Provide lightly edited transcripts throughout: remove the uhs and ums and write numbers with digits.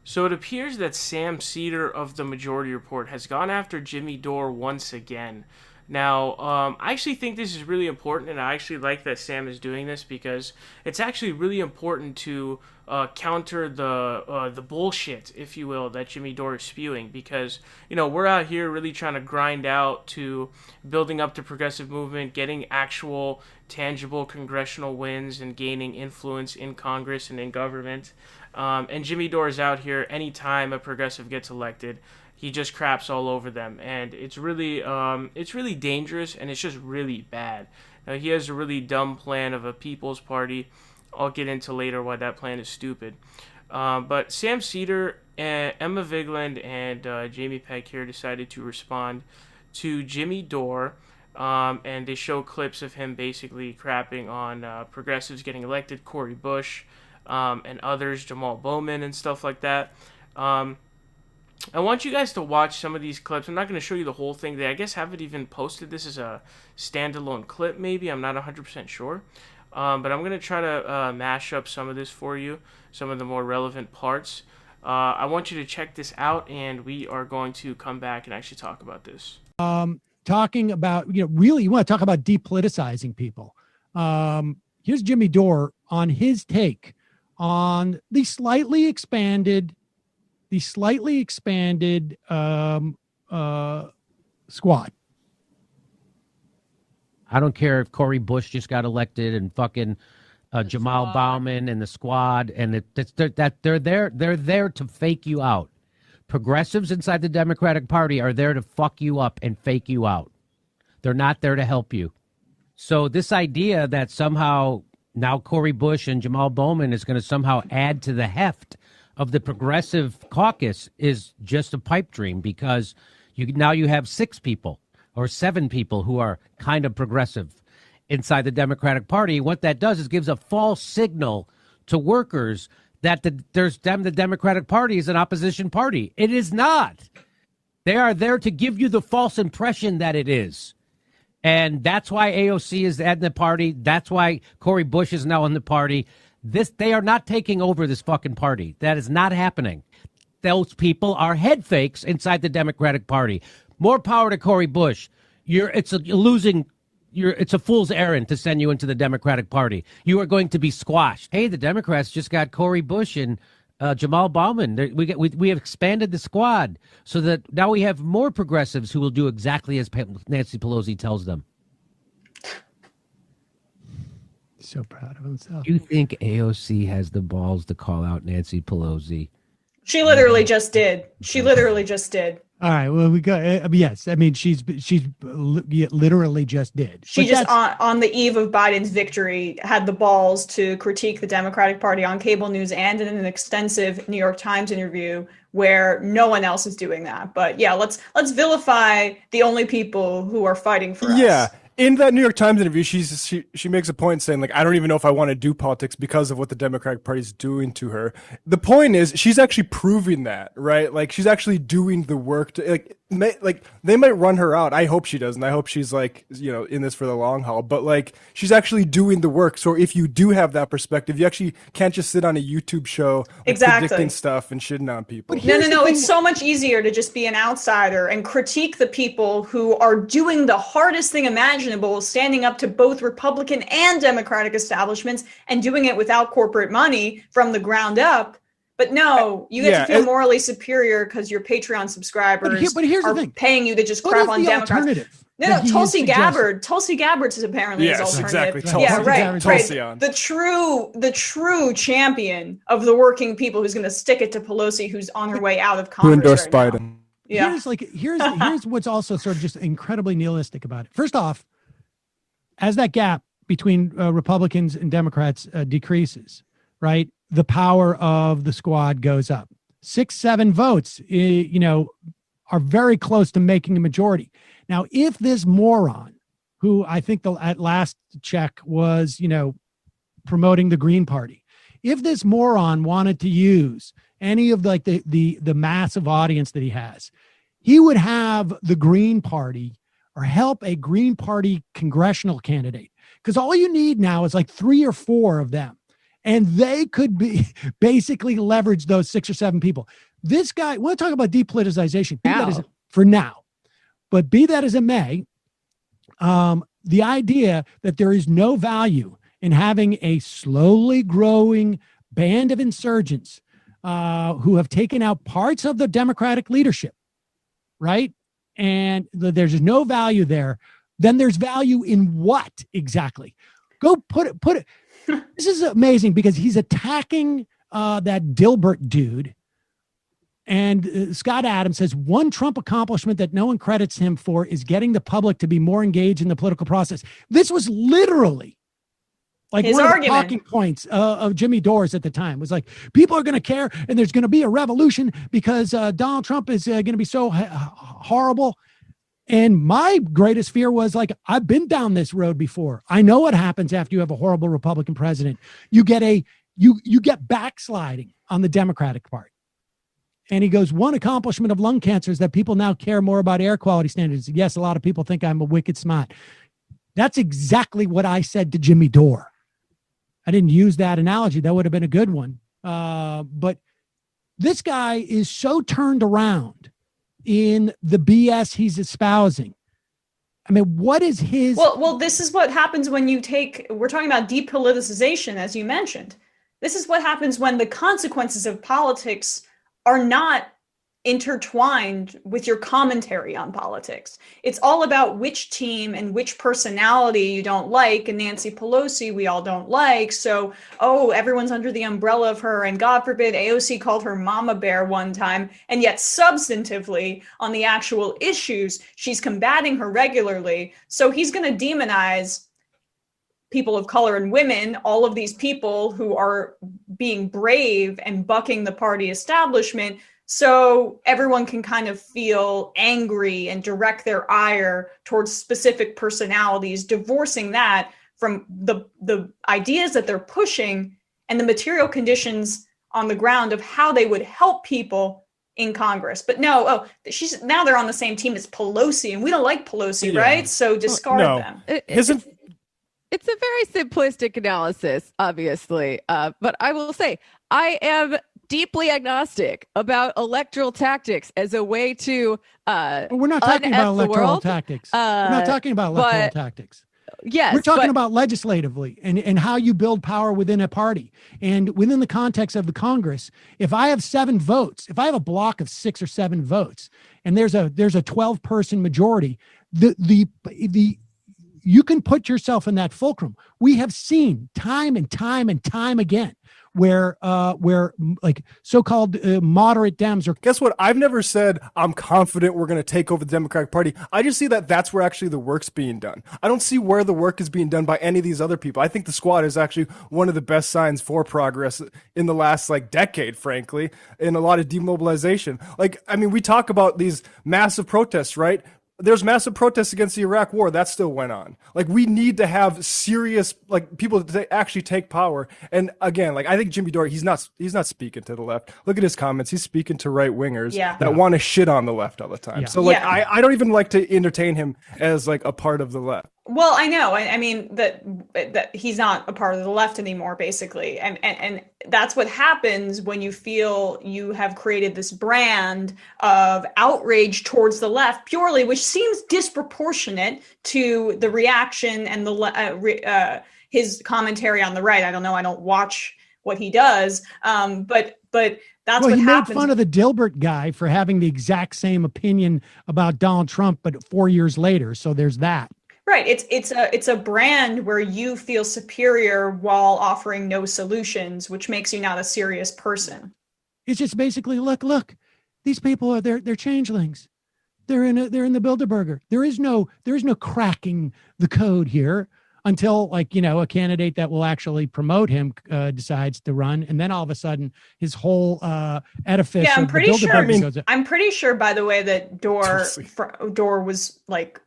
So it appears that Sam Cedar of the Majority Report has gone after Jimmy Dore once again. Now, I actually think this is really important, and I actually like that Sam is doing this because it's actually really important to counter the bullshit, if you will, that Jimmy Dore is spewing. Because we're out here really trying to grind out to building up the progressive movement, getting actual tangible congressional wins, and gaining influence in Congress and in government. And Jimmy Dore is out here anytime a progressive gets elected. He just craps all over them, and it's really dangerous, and it's just really bad. Now, he has a really dumb plan of a People's Party. I'll get into later why that plan is stupid. But Sam Cedar, Emma Vigland, and Jamie Peck here decided to respond to Jimmy Dore, and they show clips of him basically crapping on progressives getting elected, Cori Bush, and others, Jamal Bowman, and stuff like that. I want you guys to watch some of these clips. I'm not going to show you the whole thing. They, I guess, haven't even posted this as a standalone clip, maybe. I'm not 100% sure. But I'm going to try to mash up some of this for you, some of the more relevant parts. I want you to check this out, and we are going to come back and actually talk about this. Talking about, really, you want to talk about depoliticizing people. Here's Jimmy Dore on his take on the slightly expanded squad. I don't care if Cori Bush just got elected and fucking Jamal Bowman and the squad, and they're there to fake you out. Progressives inside the Democratic Party are there to fuck you up and fake you out. They're not there to help you. So this idea that somehow now Cori Bush and Jamal Bowman is going to somehow add to the heft of the progressive caucus is just a pipe dream, because now you have 6 people or 7 people who are kind of progressive inside the Democratic Party. What that does is gives a false signal to workers that the Democratic Party is an opposition party. It is not. They are there to give you the false impression that it is. And that's why AOC is in the party. That's why Cori Bush is now in the party. They are not taking over this fucking party. That is not happening. Those people are head fakes inside the Democratic Party. More power to Cori Bush. It's a fool's errand to send you into the Democratic Party. You are going to be squashed. Hey, the Democrats just got Cori Bush and Jamal Bowman. We have expanded the squad so that now we have more progressives who will do exactly as Nancy Pelosi tells them. So proud of himself. You think AOC has the balls to call out Nancy Pelosi? She literally just did. She literally just did. All right. Well, we got yes. I mean, she's literally just did. She just on the eve of Biden's victory had the balls to critique the Democratic Party on cable news and in an extensive New York Times interview where no one else is doing that. But yeah, let's vilify the only people who are fighting for us. Yeah. In that New York Times interview, she makes a point saying, like, I don't even know if I want to do politics because of what the Democratic Party is doing to her. The point is, she's actually proving that, right? Like, she's actually doing the work to, they might run her out. I hope she doesn't. I hope she's in this for the long haul. But she's actually doing the work. So if you do have that perspective, you actually can't just sit on a YouTube show predicting stuff and shitting on people. No. It's so much easier to just be an outsider and critique the people who are doing the hardest thing imaginable, standing up to both Republican and Democratic establishments and doing it without corporate money from the ground up. But no, you get to feel morally superior because your Patreon subscribers but here's are the thing. paying you to just crap on Democrats. No, Tulsi Gabbard. Tulsi Gabbard is apparently his alternative. Exactly. Yeah, right. Tulsi on. The true champion of the working people who's going to stick it to Pelosi, who's on her way out of Congress. Who endorsed right Biden? Now. Yeah. Here's what's also sort of just incredibly nihilistic about it. First off, as that gap between Republicans and Democrats decreases, right? The power of the squad goes up. 6-7 votes, are very close to making a majority. Now, if this moron, who I think at last check was, promoting the Green Party, if this moron wanted to use any of the massive audience that he has, he would have the Green Party or help a Green Party congressional candidate. Because all you need now is 3 or 4 of them. and they could be basically leverage those 6 or 7 people. This guy, we'll talk about depoliticization. Be that as, for now, but be that as it may, the idea that there is no value in having a slowly growing band of insurgents who have taken out parts of the Democratic leadership, right? And there's no value there. Then there's value in what exactly? Go put it. This is amazing because he's attacking that Dilbert dude. And Scott Adams says one Trump accomplishment that no one credits him for is getting the public to be more engaged in the political process. This was literally like his one of the argument. talking points of Jimmy Dores at the time. Was like, people are going to care and there's going to be a revolution because Donald Trump is going to be so horrible. And my greatest fear was like, I've been down this road before. I know what happens after you have a horrible Republican president. You get you get backsliding on the Democratic part. And he goes, one accomplishment of lung cancer is that people now care more about air quality standards. Yes, a lot of people think I'm a wicked smart. That's exactly what I said to Jimmy Dore. I didn't use that analogy. That would have been a good one. But this guy is so turned around in the BS he's espousing. I mean, what is his... Well, this is what happens when you we're talking about depoliticization, as you mentioned. This is what happens when the consequences of politics are not intertwined with your commentary on politics. It's all about which team and which personality you don't like. And Nancy Pelosi, we all don't like. So, everyone's under the umbrella of her. And God forbid, AOC called her mama bear one time. And yet substantively on the actual issues, she's combating her regularly. So he's going to demonize people of color and women, all of these people who are being brave and bucking the party establishment, so everyone can kind of feel angry and direct their ire towards specific personalities, divorcing that from the ideas that they're pushing and the material conditions on the ground of how they would help people in Congress. But no, now they're on the same team as Pelosi, and we don't like Pelosi, right? So discard them. It's a very simplistic analysis, obviously. But I will say, I am deeply agnostic about electoral tactics as a way to we're not talking about electoral tactics. We're not talking about electoral tactics. Yes. We're talking about legislatively and how you build power within a party. And within the context of the Congress, if I have 7 votes, if I have a block of 6 or 7 votes, and there's a 12-person majority, you can put yourself in that fulcrum. We have seen time and time and time again where like so-called moderate Dems are. Guess what? I've never said I'm confident we're going to take over the Democratic Party. I just see that that's where actually the work's being done. I don't see where the work is being done by any of these other people. I think the squad is actually one of the best signs for progress in the last decade, frankly, in a lot of demobilization. We talk about these massive protests, right? There's massive protests against the Iraq war that still went on. We need to have serious people to actually take power. And again, I think Jimmy Dore, he's not speaking to the left. Look at his comments. He's speaking to right wingers that want to shit on the left all the time. Yeah. So I don't even like to entertain him as a part of the left. Well, I know. I mean that he's not a part of the left anymore, basically, and that's what happens when you feel you have created this brand of outrage towards the left, purely, which seems disproportionate to the reaction and his commentary on the right. I don't know. I don't watch what he does, but that's what he happens. Made fun of the Dilbert guy for having the exact same opinion about Donald Trump, but 4 years later. So there's that. Right. It's a brand where you feel superior while offering no solutions, which makes you not a serious person. It's just basically, look, these people are they're changelings. They're in the Bilderberger. There is no cracking the code here until a candidate that will actually promote him decides to run, and then all of a sudden his whole edifice. Yeah, I'm pretty sure. Goes up. I'm pretty sure, by the way, that Dore was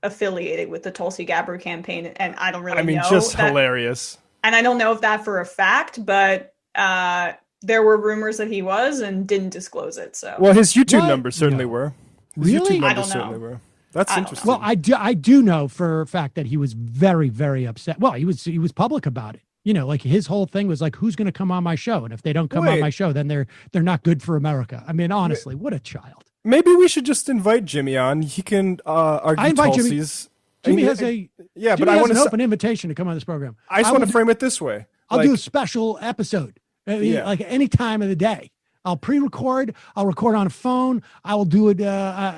affiliated with the Tulsi Gabbard campaign, and I don't really know. Just hilarious. And I don't know if that for a fact, but there were rumors that he was and didn't disclose it. So his YouTube numbers certainly were. Really? I don't know. That's interesting. Well, I do know for a fact that he was very, very upset. Well, he was public about it. You know, like his whole thing was like, who's going to come on my show? And if they don't come on Wait. my show, then they're not good for America. I mean, honestly, what a child. Maybe we should just invite Jimmy on. He can argue I invite Jimmy. Tulsi's. Jimmy I mean, has a yeah, Jimmy but I has want an to. open invitation to come on this program. I just will want to do- frame it this way. I'll Like, do a special episode. I mean, Yeah. like any time of the day. I'll pre-record. I'll record on a phone. I will do it.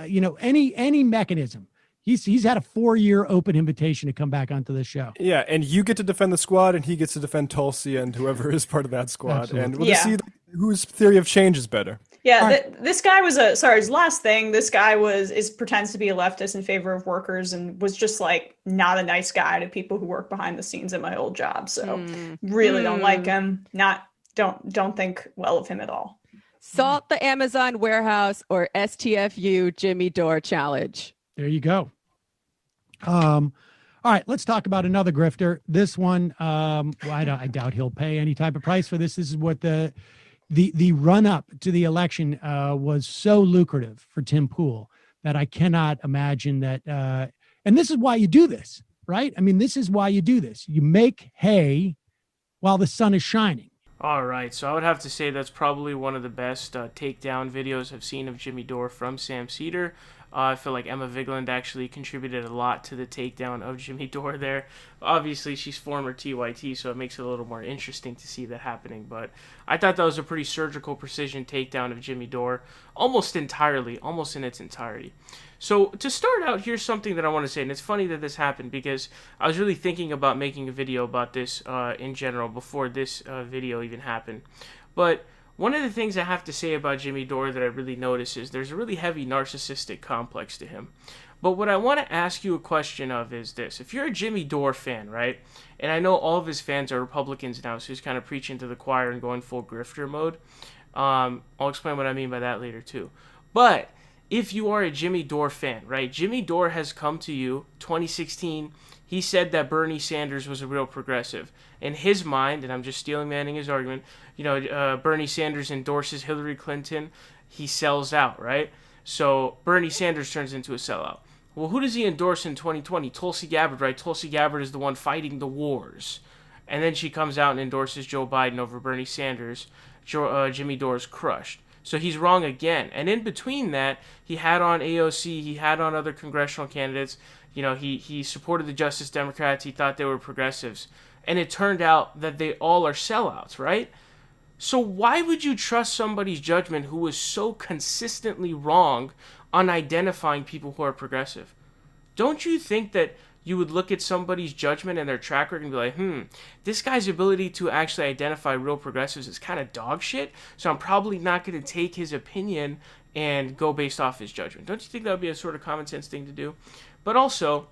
You know, any mechanism. He's had a 4-year open invitation to come back onto the show. Yeah, and you get to defend the squad, and he gets to defend Tulsi and whoever is part of that squad, Absolutely. and we'll just Yeah. see whose theory of change is better. Yeah, All right. this guy was his last thing. This guy pretends to be a leftist in favor of workers and was just like not a nice guy to people who work behind the scenes at my old job. So really don't like him. Don't think well of him at all. Salt the Amazon warehouse or STFU Jimmy Dore challenge. There you go. All right, let's talk about another grifter. This one, well, I doubt he'll pay any type of price for this. This is what the run up to the election was so lucrative for Tim Pool that I cannot imagine that. And this is why you do this, right? I mean, this is why you do this. You make hay while the sun is shining. All right, so I would have to say that's probably one of the best takedown videos I've seen of Jimmy Dore from Sam Seder. I feel like Emma Vigeland actually contributed a lot to the takedown of Jimmy Dore there. Obviously, she's former TYT, so it makes it a little more interesting to see that happening. But I thought that was a pretty surgical precision takedown of Jimmy Dore, almost in its entirety. So to start out, here's something that I want to say, and it's funny that this happened because I was really thinking about making a video about this in general before this video even happened. But one of the things I have to say about Jimmy Dore that I really notice is there's a really heavy narcissistic complex to him. But what I want to ask you a question of is this. If you're a Jimmy Dore fan, right, and I know all of his fans are Republicans now, so he's kind of preaching to the choir and going full grifter mode. I'll explain what I mean by that later too. But if you are a Jimmy Dore fan, right, Jimmy Dore has come to you, 2016, he said that Bernie Sanders was a real progressive. In his mind, and I'm just stealing Manning's argument, Bernie Sanders endorses Hillary Clinton, he sells out, right? So Bernie Sanders turns into a sellout. Well, who does he endorse in 2020? Tulsi Gabbard, right? Tulsi Gabbard is the one fighting the wars. And then she comes out and endorses Joe Biden over Bernie Sanders. Jimmy Dore's crushed. So he's wrong again. And in between that, he had on AOC, he had on other congressional candidates. He supported the Justice Democrats. He thought they were progressives. And it turned out that they all are sellouts, right? So why would you trust somebody's judgment who was so consistently wrong on identifying people who are progressive? Don't you think that you would look at somebody's judgment and their track record and be like, this guy's ability to actually identify real progressives is kind of dog shit, so I'm probably not going to take his opinion and go based off his judgment. Don't you think that would be a sort of common sense thing to do? But also,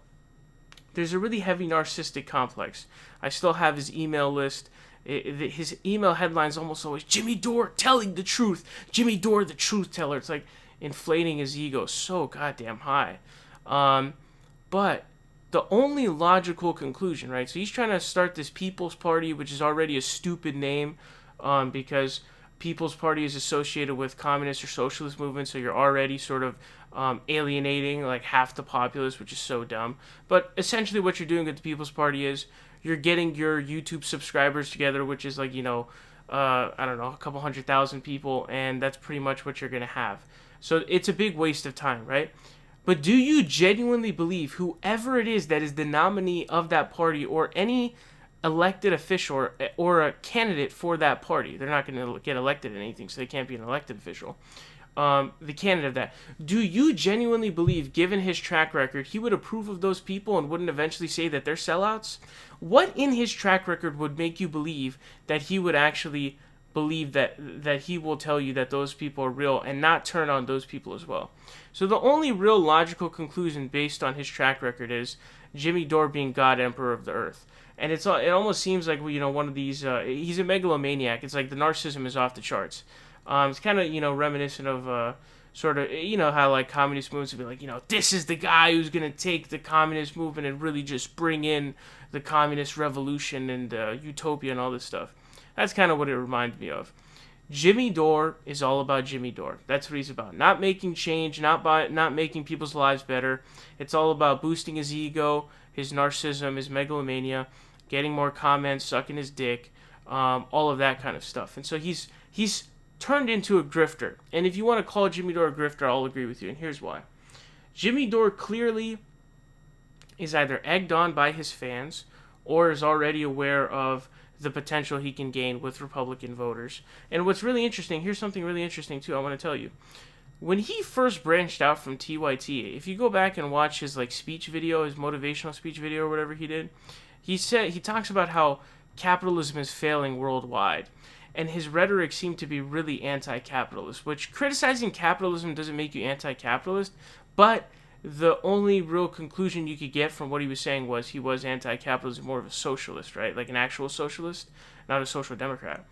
there's a really heavy narcissistic complex. I still have his email list. His email headline's almost always, Jimmy Dore telling the truth. Jimmy Dore, the truth teller. It's like inflating his ego so goddamn high. But the only logical conclusion, right? So he's trying to start this People's Party, which is already a stupid name because People's Party is associated with communist or socialist movements, so you're already sort of alienating like half the populace, which is so dumb. But essentially what you're doing with the People's Party is you're getting your YouTube subscribers together, which is like, I don't know, a couple 100,000 people, and that's pretty much what you're going to have. So it's a big waste of time, right? But do you genuinely believe whoever it is that is the nominee of that party or any elected official or a candidate for that party, they're not going to get elected in anything, so they can't be an elected official, the candidate of that, do you genuinely believe, given his track record, he would approve of those people and wouldn't eventually say that they're sellouts? What in his track record would make you believe that he would actually believe that he will tell you that those people are real and not turn on those people as well? So the only real logical conclusion based on his track record is Jimmy Dore being God Emperor of the Earth. And it almost seems like, one of these, he's a megalomaniac. It's like the narcissism is off the charts. It's kind of, reminiscent of sort of, how like communist movements would be like, this is the guy who's going to take the communist movement and really just bring in the communist revolution and utopia and all this stuff. That's kind of what it reminds me of. Jimmy Dore is all about Jimmy Dore. That's what he's about. Not making change, not making people's lives better. It's all about boosting his ego, his narcissism, his megalomania. getting more comments, sucking his dick, all of that kind of stuff. And so he's turned into a grifter. And if you want to call Jimmy Dore a grifter, I'll agree with you. And here's why. Jimmy Dore clearly is either egged on by his fans or is already aware of the potential he can gain with Republican voters. And what's really interesting, here's something really interesting too I want to tell you. When he first branched out from TYT, if you go back and watch his speech video, his motivational speech video or whatever he did, he talks about how capitalism is failing worldwide. And his rhetoric seemed to be really anti-capitalist, which criticizing capitalism doesn't make you anti-capitalist, but the only real conclusion you could get from what he was saying was he was anti-capitalist, more of a socialist, right? Like an actual socialist, not a social democrat.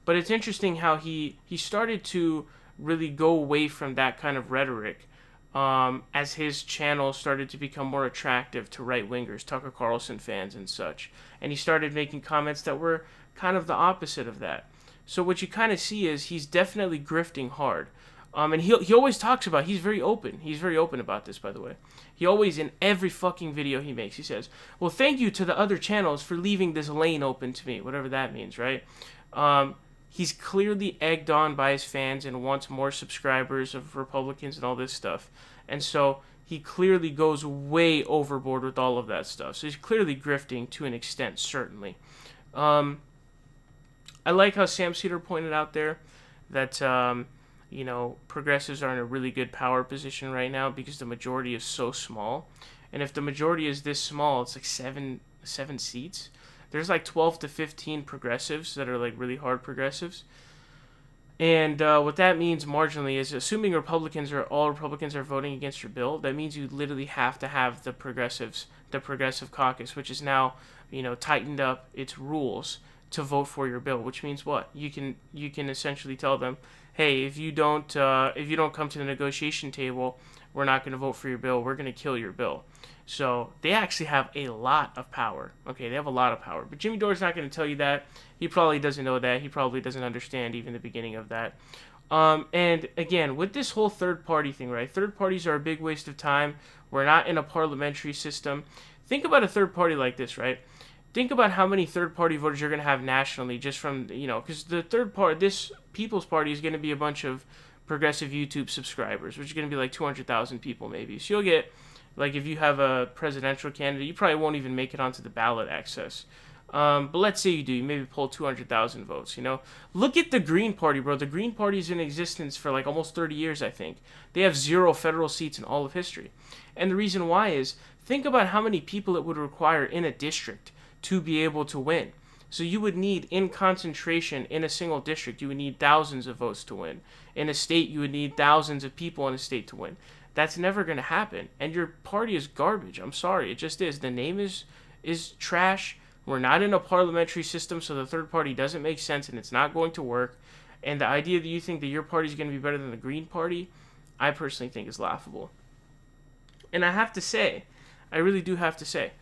But it's interesting how he started to really go away from that kind of rhetoric as his channel started to become more attractive to right-wingers, Tucker Carlson fans and such. And he started making comments that were kind of the opposite of that. So what you kind of see is he's definitely grifting hard. And he always talks about, he's very open. He's very open about this, by the way. He always, in every fucking video he makes, he says, well, thank you to the other channels for leaving this lane open to me, whatever that means, right? He's clearly egged on by his fans and wants more subscribers of Republicans and all this stuff. And so he clearly goes way overboard with all of that stuff. So he's clearly grifting to an extent, certainly. I like how Sam Cedar pointed out there that, progressives are in a really good power position right now because the majority is so small. And if the majority is this small, it's like seven seats. There's 12 to 15 progressives that are really hard progressives. And what that means marginally is, assuming all Republicans are voting against your bill, that means you literally have to have the Progressive Caucus, which is now, tightened up its rules to vote for your bill. Which means what? You can essentially tell them, hey, if you don't come to the negotiation table, we're not going to vote for your bill. We're going to kill your bill. So they actually have a lot of power. Okay, they have a lot of power. But Jimmy Dore's not going to tell you that. He probably doesn't know that. He probably doesn't understand even the beginning of that. And again, with this whole third party thing, right? Third parties are a big waste of time. We're not in a parliamentary system. Think about a third party like this, right? Think about how many third party voters you're going to have nationally just from, because the third part, this People's Party is going to be a bunch of progressive YouTube subscribers, which is going to be 200,000 people maybe. So you'll get, if you have a presidential candidate, you probably won't even make it onto the ballot access. But let's say you do, you maybe pull 200,000 votes, Look at the Green Party, bro. The Green Party's in existence for almost 30 years, I think. They have 0 federal seats in all of history. And the reason why is, think about how many people it would require in a district to be able to win. So you would need, in concentration, in a single district, you would need thousands of votes to win. In a state, you would need thousands of people in a state to win. That's never going to happen. And your party is garbage. I'm sorry. It just is. The name is trash. We're not in a parliamentary system, so the third party doesn't make sense, and it's not going to work. And the idea that you think that your party is going to be better than the Green Party, I personally think is laughable. And I have to say, I really do have to say,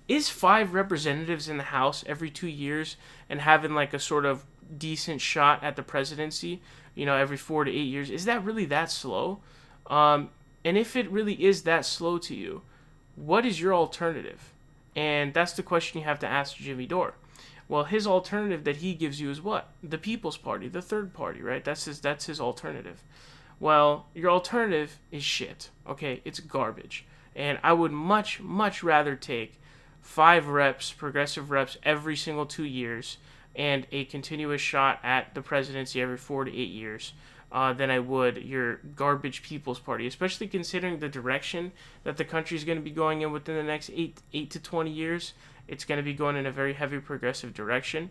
is 5 representatives in the House every 2 years and having a sort of decent shot at the presidency, every 4 to 8 years, is that really that slow? And if it really is that slow to you, what is your alternative? And that's the question you have to ask Jimmy Dore. Well, his alternative that he gives you is what? The People's Party, the third party, right? That's his alternative. Well, your alternative is shit, okay? It's garbage. And I would much, much rather take 5 reps, progressive reps, every single 2 years and a continuous shot at the presidency every 4 to 8 years than I would your garbage People's Party, especially considering the direction that the country is going to be going in within the next 8 to 20 years. It's going to be going in a very heavy progressive direction.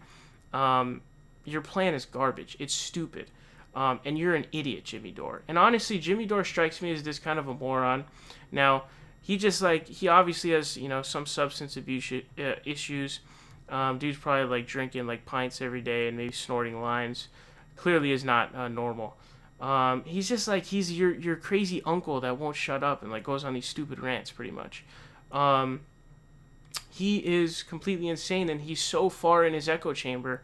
Your plan is garbage. It's stupid. And you're an idiot, Jimmy Dore. And honestly, Jimmy Dore strikes me as this kind of a moron. Now, he obviously has, some substance abuse issues. Dude's probably drinking pints every day and maybe snorting lines. Clearly is not normal. He's just he's your crazy uncle that won't shut up and goes on these stupid rants pretty much. He is completely insane, and he's so far in his echo chamber,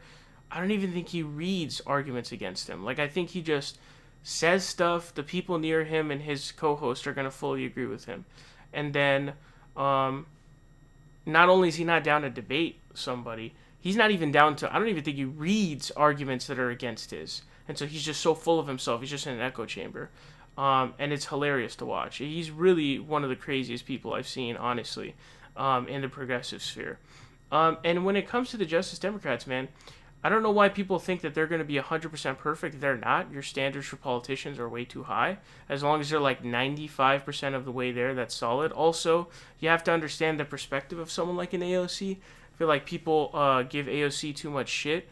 I don't even think he reads arguments against him. I think he just says stuff, the people near him and his co-host are going to fully agree with him. And then, not only is he not down to debate somebody, he's not even down to, I don't even think he reads arguments that are against his. And so he's just so full of himself. He's just in an echo chamber. And it's hilarious to watch. He's really one of the craziest people I've seen, honestly, in the progressive sphere. And when it comes to the Justice Democrats, man, I don't know why people think that they're going to be 100% perfect. They're not. Your standards for politicians are way too high. As long as they're like 95% of the way there, that's solid. Also, you have to understand the perspective of someone like an AOC. I feel like people give AOC too much shit.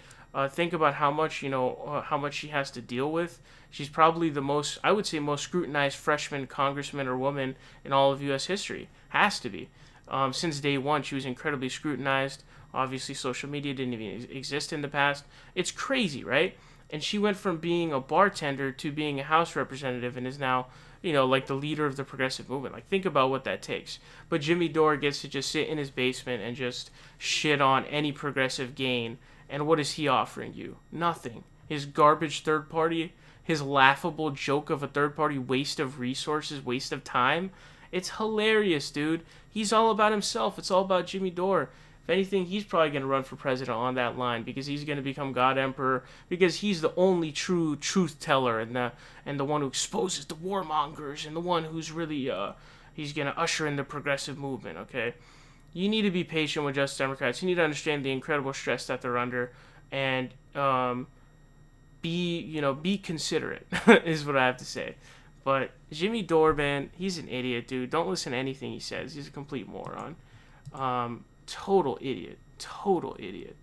Think about how much, how much she has to deal with. She's probably the most, I would say, most scrutinized freshman congressman or woman in all of U.S. history. Has to be. Since day one, she was incredibly scrutinized. Obviously, social media didn't even exist in the past. It's crazy, right? And she went from being a bartender to being a House representative and is now, like the leader of the progressive movement. Like, think about what that takes. But Jimmy Dore gets to just sit in his basement and just shit on any progressive gain. And what is he offering you? Nothing. His garbage third party, his laughable joke of a third party waste of resources, waste of time. It's hilarious, dude. He's all about himself. It's all about Jimmy Dore. If anything, he's probably going to run for president on that line because he's going to become God Emperor because he's the only true truth teller and the one who exposes the warmongers and the one who's really he's going to usher in the progressive movement, okay? You need to be patient with Justice Democrats. You need to understand the incredible stress that they're under and be considerate is what I have to say. But Jimmy Dore, man, he's an idiot, dude. Don't listen to anything he says. He's a complete moron. Total idiot. Total idiot.